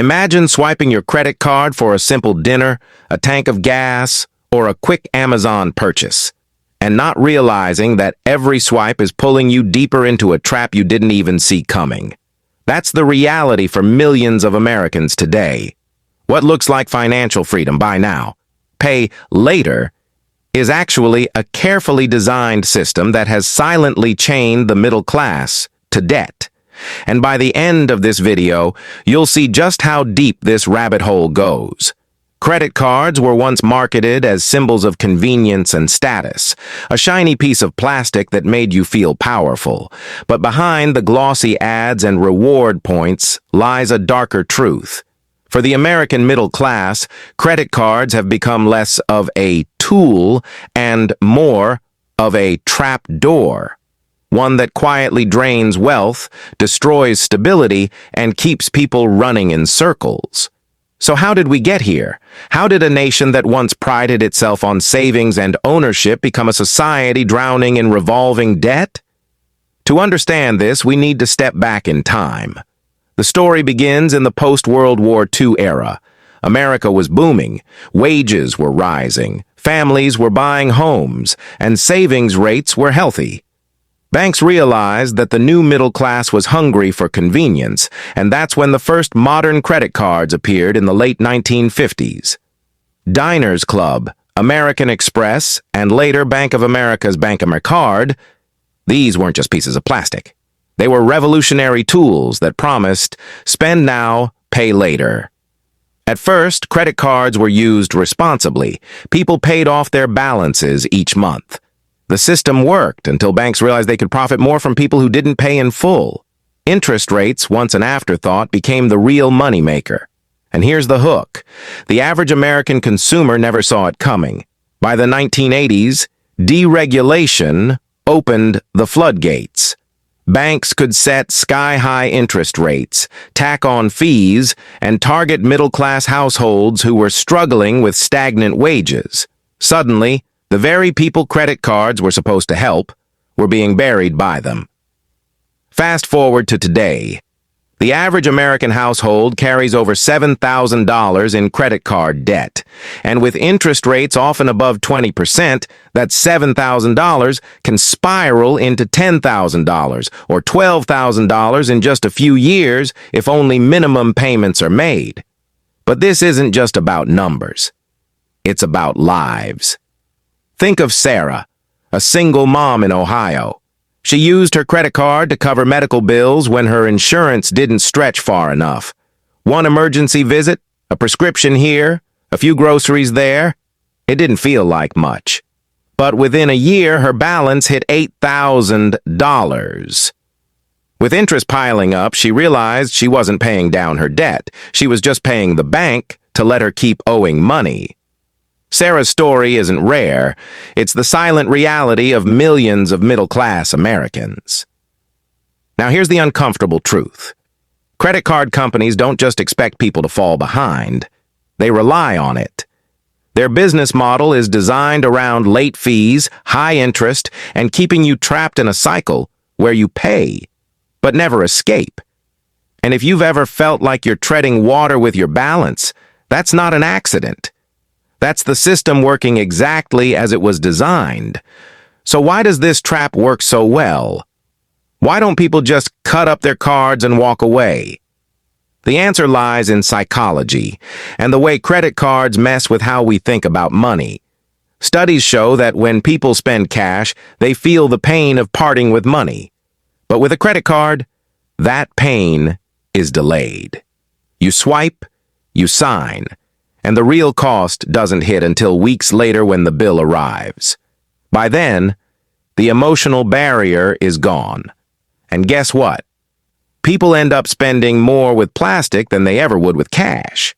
Imagine swiping your credit card for a simple dinner, a tank of gas, or a quick Amazon purchase, and not realizing that every swipe is pulling you deeper into a trap you didn't even see coming. That's the reality for millions of Americans today. What looks like financial freedom buy now, pay later, is actually a carefully designed system that has silently chained the middle class to debt. And by the end of this video, you'll see just how deep this rabbit hole goes. Credit cards were once marketed as symbols of convenience and status, a shiny piece of plastic that made you feel powerful. But behind the glossy ads and reward points lies a darker truth. For the American middle class, credit cards have become less of a tool and more of a trap door. One that quietly drains wealth, destroys stability, and keeps people running in circles. So how did we get here? How did a nation that once prided itself on savings and ownership become a society drowning in revolving debt? To understand this, we need to step back in time. The story begins in the post-World War II era. America was booming, wages were rising, families were buying homes, and savings rates were healthy. Banks realized that the new middle class was hungry for convenience, and that's when the first modern credit cards appeared in the late 1950s. Diners Club, American Express, and later Bank of America's BankAmericard, these weren't just pieces of plastic. They were revolutionary tools that promised, spend now, pay later. At first, credit cards were used responsibly. People paid off their balances each month. The system worked until banks realized they could profit more from people who didn't pay in full. Interest rates, once an afterthought, became the real moneymaker. And here's the hook. The average American consumer never saw it coming. By the 1980s, deregulation opened the floodgates. Banks could set sky-high interest rates, tack on fees, and target middle-class households who were struggling with stagnant wages. Suddenly, the very people credit cards were supposed to help were being buried by them. Fast forward to today. The average American household carries over $7,000 in credit card debt, and with interest rates often above 20%, that $7,000 can spiral into $10,000 or $12,000 in just a few years if only minimum payments are made. But this isn't just about numbers. It's about lives. Think of Sarah, a single mom in Ohio. She used her credit card to cover medical bills when her insurance didn't stretch far enough. One emergency visit, a prescription here, a few groceries there. It didn't feel like much. But within a year, her balance hit $8,000. With interest piling up, she realized she wasn't paying down her debt. She was just paying the bank to let her keep owing money. Sarah's story isn't rare. It's the silent reality of millions of middle-class Americans. Now here's the uncomfortable truth. Credit card companies don't just expect people to fall behind. They rely on it. Their business model is designed around late fees, high interest, and keeping you trapped in a cycle where you pay, but never escape. And if you've ever felt like you're treading water with your balance, that's not an accident. That's the system working exactly as it was designed. So why does this trap work so well? Why don't people just cut up their cards and walk away? The answer lies in psychology and the way credit cards mess with how we think about money. Studies show that when people spend cash, they feel the pain of parting with money. But with a credit card, that pain is delayed. You swipe, you sign, and the real cost doesn't hit until weeks later when the bill arrives. By then, the emotional barrier is gone. And guess what? People end up spending more with plastic than they ever would with cash.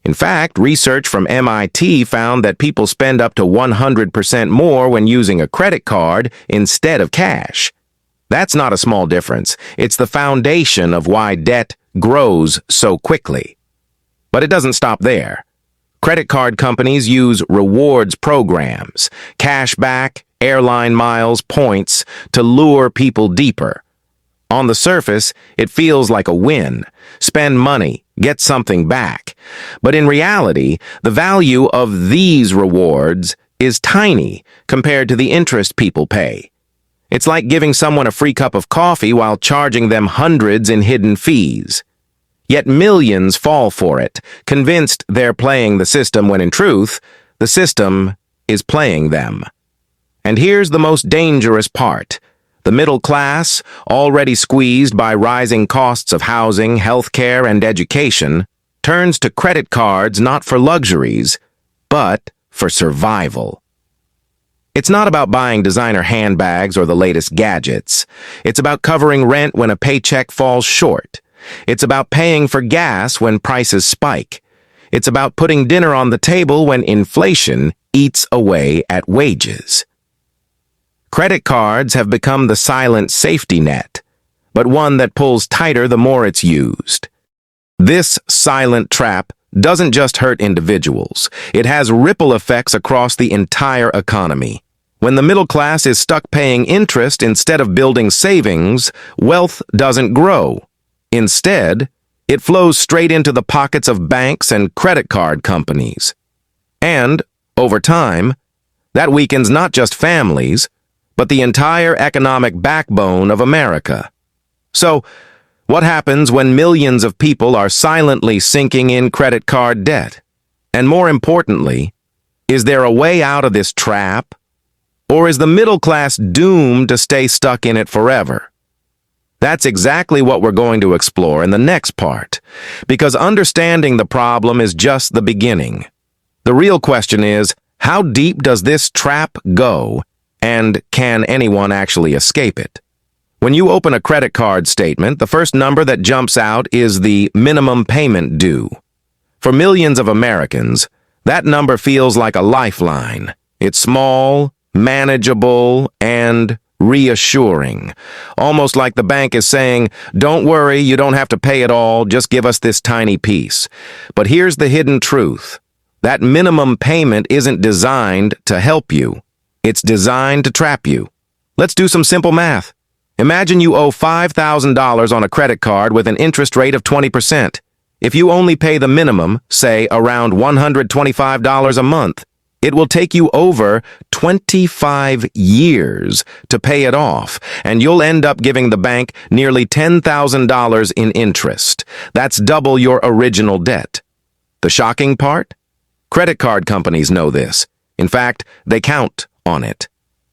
In fact, research from MIT found that people spend up to 100% more when using a credit card instead of cash. That's not a small difference. It's the foundation of why debt grows so quickly. But it doesn't stop there. Credit card companies use rewards programs, cash back, airline miles, points, to lure people deeper. On the surface, it feels like a win. Spend money, get something back. But in reality, the value of these rewards is tiny compared to the interest people pay. It's like giving someone a free cup of coffee while charging them hundreds in hidden fees. Yet millions fall for it, convinced they're playing the system when in truth, the system is playing them. And here's the most dangerous part. The middle class, already squeezed by rising costs of housing, healthcare, and education, turns to credit cards not for luxuries, but for survival. It's not about buying designer handbags or the latest gadgets. It's about covering rent when a paycheck falls short. It's about paying for gas when prices spike. It's about putting dinner on the table when inflation eats away at wages. Credit cards have become the silent safety net, but one that pulls tighter the more it's used. This silent trap doesn't just hurt individuals. It has ripple effects across the entire economy. When the middle class is stuck paying interest instead of building savings, wealth doesn't grow. Instead, it flows straight into the pockets of banks and credit card companies. And, over time, that weakens not just families, but the entire economic backbone of America. So, what happens when millions of people are silently sinking in credit card debt? And more importantly, is there a way out of this trap? Or is the middle class doomed to stay stuck in it forever? That's exactly what we're going to explore in the next part, because understanding the problem is just the beginning. The real question is, how deep does this trap go? And can anyone actually escape it? When you open a credit card statement, the first number that jumps out is the minimum payment due. For millions of Americans, that number feels like a lifeline. It's small, manageable, and reassuring. Almost like the bank is saying, "Don't worry, you don't have to pay it all, just give us this tiny piece." But here's the hidden truth. That minimum payment isn't designed to help you. It's designed to trap you. Let's do some simple math. Imagine you owe $5,000 on a credit card with an interest rate of 20%. If you only pay the minimum, say around $125 a month, it will take you over 25 years to pay it off, and you'll end up giving the bank nearly $10,000 in interest. That's double your original debt. The shocking part? Credit card companies know this. In fact, they count on it.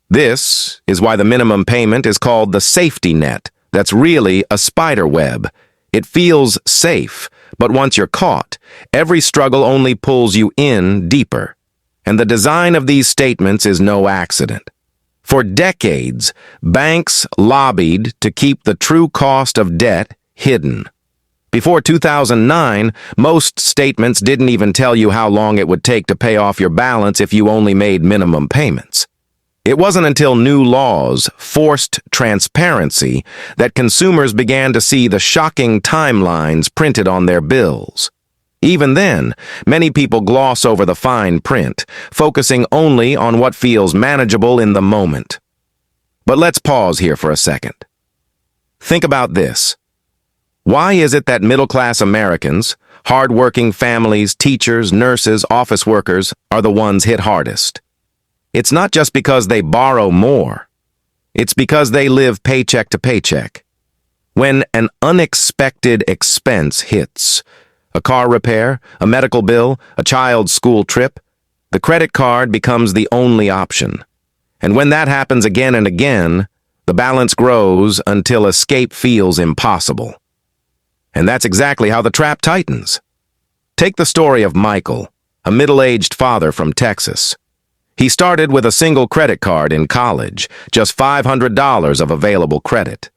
This is why the minimum payment is called the safety net. That's really a spider web. It feels safe, but once you're caught, every struggle only pulls you in deeper. And the design of these statements is no accident. For decades, banks lobbied to keep the true cost of debt hidden. Before 2009, most statements didn't even tell you how long it would take to pay off your balance if you only made minimum payments. It wasn't until new laws forced transparency that consumers began to see the shocking timelines printed on their bills. Even then, many people gloss over the fine print, focusing only on what feels manageable in the moment. But let's pause here for a second. Think about this. Why is it that middle-class Americans, hard-working families, teachers, nurses, office workers are the ones hit hardest? It's not just because they borrow more. It's because they live paycheck to paycheck. When an unexpected expense hits, a car repair, a medical bill, a child's school trip, the credit card becomes the only option. And when that happens again and again, the balance grows until escape feels impossible. And that's exactly how the trap tightens. Take the story of Michael, a middle-aged father from Texas. He started with a single credit card in college, just $500 of available credit.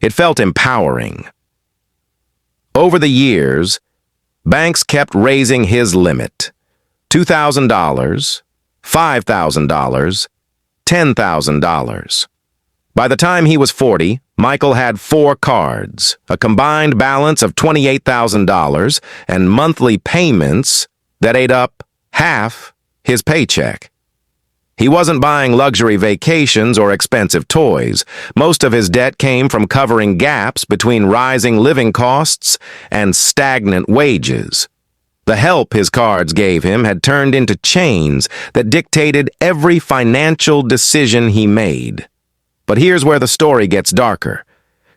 It felt empowering. Over the years, banks kept raising his limit. $2,000, $5,000, $10,000. By the time he was 40, Michael had 4 cards, a combined balance of $28,000, and monthly payments that ate up half his paycheck. He wasn't buying luxury vacations or expensive toys. Most of his debt came from covering gaps between rising living costs and stagnant wages. The help his cards gave him had turned into chains that dictated every financial decision he made. But here's where the story gets darker.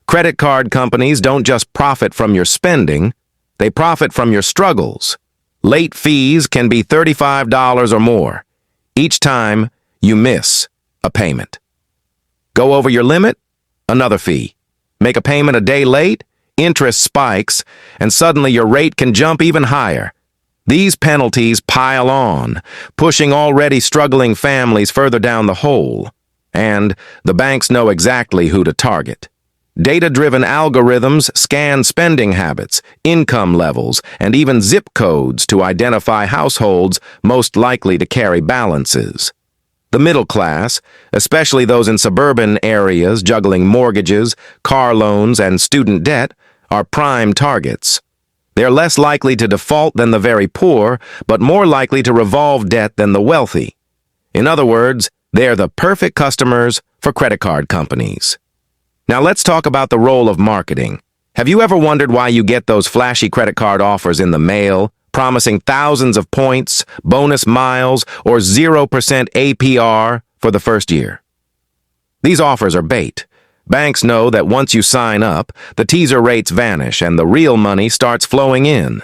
Credit card companies don't just profit from your spending, they profit from your struggles. Late fees can be $35 or more each time you miss a payment. Go over your limit? Another fee. Make a payment a day late? Interest spikes, and suddenly your rate can jump even higher. These penalties pile on, pushing already struggling families further down the hole. And the banks know exactly who to target. Data-driven algorithms scan spending habits, income levels, and even zip codes to identify households most likely to carry balances. The middle class, especially those in suburban areas juggling mortgages, car loans, and student debt, are prime targets. They're less likely to default than the very poor, but more likely to revolve debt than the wealthy. In other words, they're the perfect customers for credit card companies. Now let's talk about the role of marketing. Have you ever wondered why you get those flashy credit card offers in the mail, promising thousands of points, bonus miles, or 0% APR for the first year? These offers are bait. Banks know that once you sign up, the teaser rates vanish and the real money starts flowing in.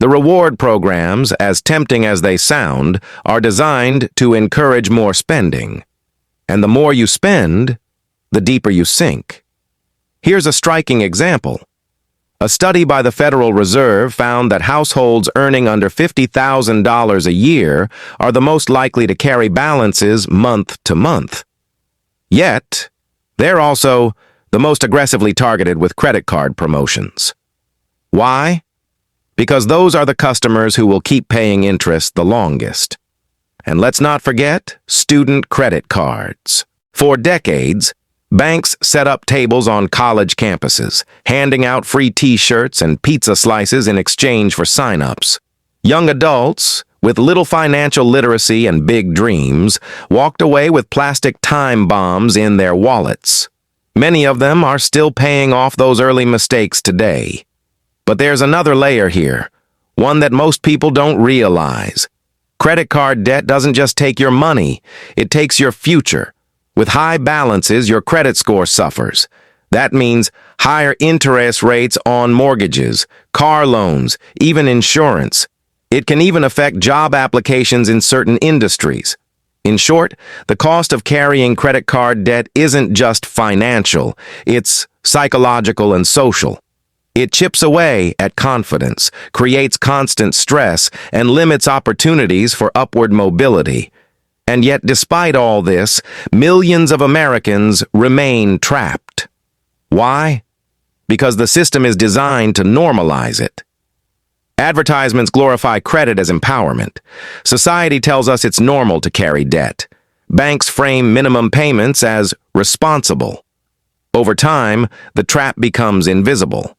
The reward programs, as tempting as they sound, are designed to encourage more spending. And the more you spend, the deeper you sink. Here's a striking example. A study by the Federal Reserve found that households earning under $50,000 a year are the most likely to carry balances month to month. Yet, they're also the most aggressively targeted with credit card promotions. Why? Because those are the customers who will keep paying interest the longest. And let's not forget student credit cards. For decades, banks set up tables on college campuses, handing out free t-shirts and pizza slices in exchange for sign-ups. Young adults, with little financial literacy and big dreams, walked away with plastic time bombs in their wallets. Many of them are still paying off those early mistakes today. But there's another layer here, one that most people don't realize. Credit card debt doesn't just take your money, it takes your future. With high balances, your credit score suffers. That means higher interest rates on mortgages, car loans, even insurance. It can even affect job applications in certain industries. In short, the cost of carrying credit card debt isn't just financial, it's psychological and social. It chips away at confidence, creates constant stress, and limits opportunities for upward mobility. And yet, despite all this, millions of Americans remain trapped. Why? Because the system is designed to normalize it. Advertisements glorify credit as empowerment. Society tells us it's normal to carry debt. Banks frame minimum payments as responsible. Over time, the trap becomes invisible.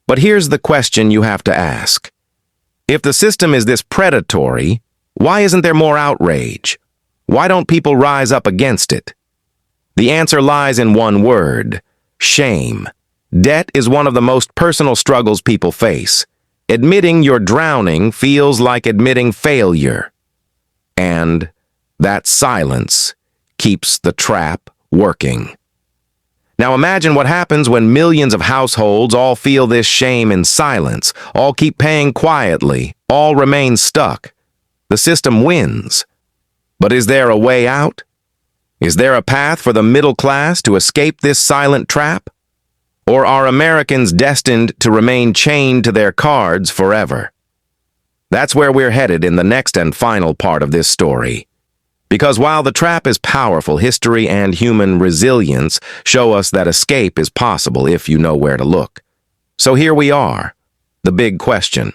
But here's the question you have to ask. If the system is this predatory, why isn't there more outrage? Why don't people rise up against it? The answer lies in one word: shame. Debt is one of the most personal struggles people face. Admitting you're drowning feels like admitting failure. And that silence keeps the trap working. Now imagine what happens when millions of households all feel this shame in silence, all keep paying quietly, all remain stuck. The system wins. But is there a way out? Is there a path for the middle class to escape this silent trap? Or are Americans destined to remain chained to their cards forever? That's where we're headed in the next and final part of this story. Because while the trap is powerful, history and human resilience show us that escape is possible if you know where to look. So here we are, the big question.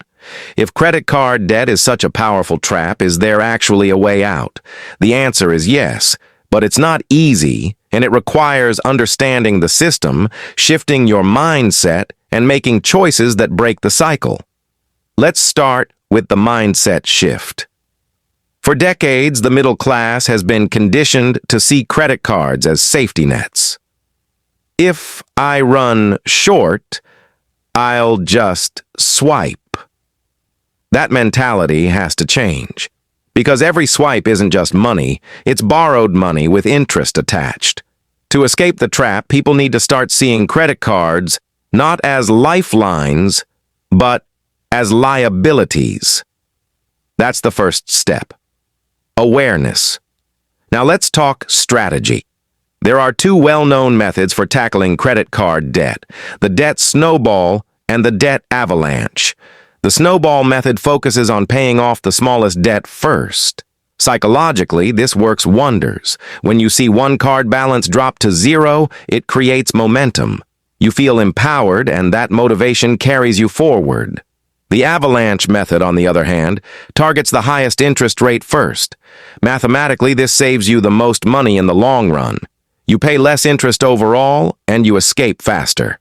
If credit card debt is such a powerful trap, is there actually a way out? The answer is yes, but it's not easy, and it requires understanding the system, shifting your mindset, and making choices that break the cycle. Let's start with the mindset shift. For decades, the middle class has been conditioned to see credit cards as safety nets. If I run short, I'll just swipe. That mentality has to change, because every swipe isn't just money, it's borrowed money with interest attached. To escape the trap, people need to start seeing credit cards not as lifelines, but as liabilities. That's the first step. Awareness. Now let's talk strategy. There are two well-known methods for tackling credit card debt: the debt snowball and the debt avalanche. The snowball method focuses on paying off the smallest debt first. Psychologically, this works wonders. When you see one card balance drop to zero, it creates momentum. You feel empowered, and that motivation carries you forward. The avalanche method, on the other hand, targets the highest interest rate first. Mathematically, this saves you the most money in the long run. You pay less interest overall, and you escape faster.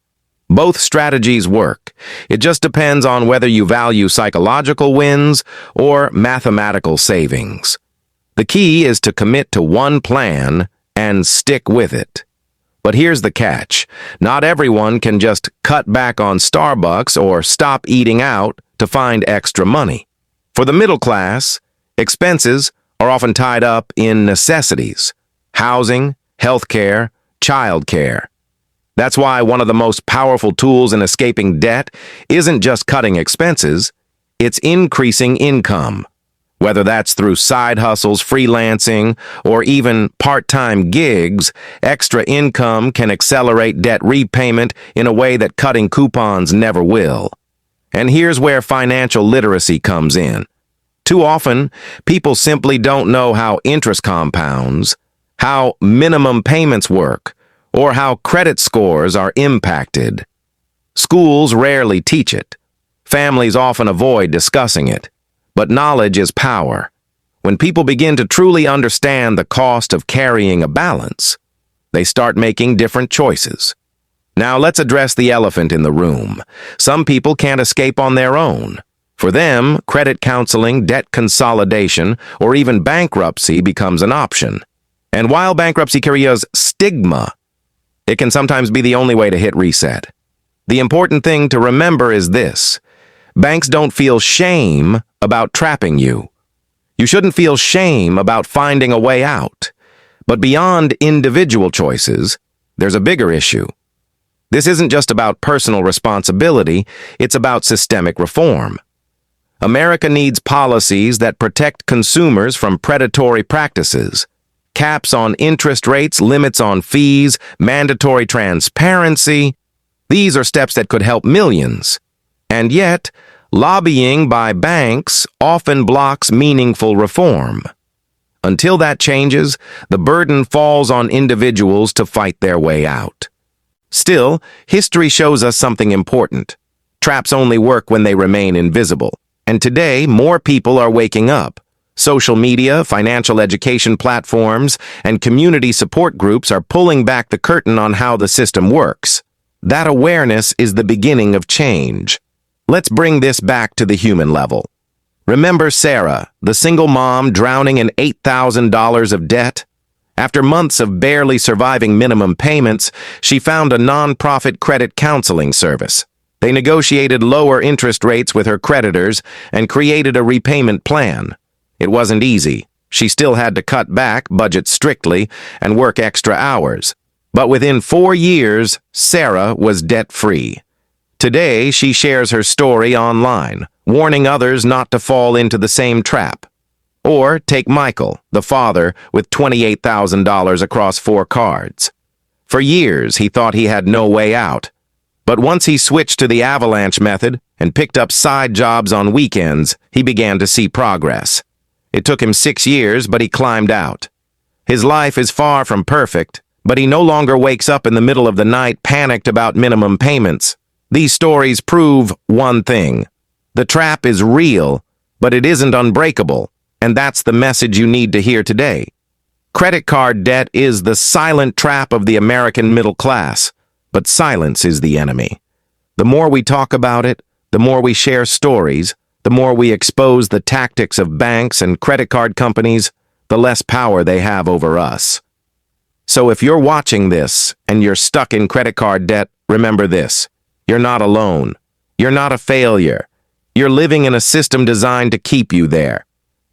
Both strategies work. It just depends on whether you value psychological wins or mathematical savings. The key is to commit to one plan and stick with it. But here's the catch. Not everyone can just cut back on Starbucks or stop eating out to find extra money. For the middle class, expenses are often tied up in necessities: housing, healthcare, childcare. That's why one of the most powerful tools in escaping debt isn't just cutting expenses, it's increasing income. Whether that's through side hustles, freelancing, or even part-time gigs, extra income can accelerate debt repayment in a way that cutting coupons never will. And here's where financial literacy comes in. Too often, people simply don't know how interest compounds, how minimum payments work, or how credit scores are impacted. Schools rarely teach it. Families often avoid discussing it. But knowledge is power. When people begin to truly understand the cost of carrying a balance, they start making different choices. Now let's address the elephant in the room. Some people can't escape on their own. For them, credit counseling, debt consolidation, or even bankruptcy becomes an option. And while bankruptcy carries stigma, it can sometimes be the only way to hit reset. The important thing to remember is this: banks don't feel shame about trapping you. You shouldn't feel shame about finding a way out. But beyond individual choices, there's a bigger issue. This isn't just about personal responsibility, it's about systemic reform. America needs policies that protect consumers from predatory practices. Caps on interest rates, limits on fees, mandatory transparency. These are steps that could help millions. And yet, lobbying by banks often blocks meaningful reform. Until that changes, the burden falls on individuals to fight their way out. Still, history shows us something important. Traps only work when they remain invisible. And today, more people are waking up. Social media, financial education platforms, and community support groups are pulling back the curtain on how the system works. That awareness is the beginning of change. Let's bring this back to the human level. Remember Sarah, the single mom drowning in $8,000 of debt? After months of barely surviving minimum payments, she found a nonprofit credit counseling service. They negotiated lower interest rates with her creditors and created a repayment plan. It wasn't easy. She still had to cut back, budget strictly, and work extra hours. But within 4 years, Sarah was debt-free. Today, she shares her story online, warning others not to fall into the same trap. Or take Michael, the father, with $28,000 across 4 cards. For years, he thought he had no way out. But once he switched to the avalanche method and picked up side jobs on weekends, he began to see progress. It took him 6 years, but he climbed out. His life is far from perfect, but he no longer wakes up in the middle of the night panicked about minimum payments. These stories prove one thing. The trap is real, but it isn't unbreakable, and that's the message you need to hear today. Credit card debt is the silent trap of the American middle class, but silence is the enemy. The more we talk about it, the more we share stories, The more we expose the tactics of banks and credit card companies, the less power they have over us. So if you're watching this and you're stuck in credit card debt, remember this: you're not alone. You're not a failure. You're living in a system designed to keep you there.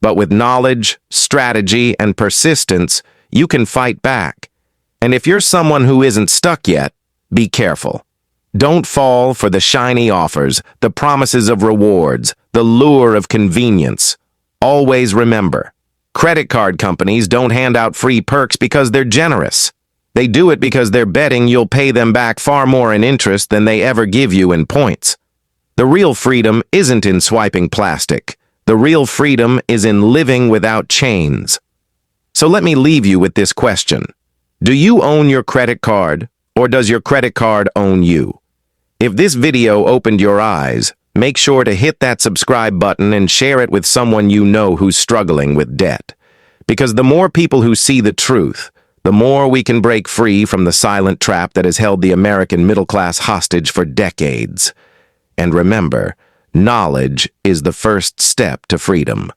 But with knowledge, strategy, and persistence, you can fight back. And if you're someone who isn't stuck yet, be careful. Don't fall for the shiny offers, the promises of rewards, the lure of convenience. Always remember, credit card companies don't hand out free perks because they're generous. They do it because they're betting you'll pay them back far more in interest than they ever give you in points. The real freedom isn't in swiping plastic. The real freedom is in living without chains. So let me leave you with this question. Do you own your credit card, or does your credit card own you? If this video opened your eyes, make sure to hit that subscribe button and share it with someone you know who's struggling with debt. Because the more people who see the truth, the more we can break free from the silent trap that has held the American middle class hostage for decades. And remember, knowledge is the first step to freedom.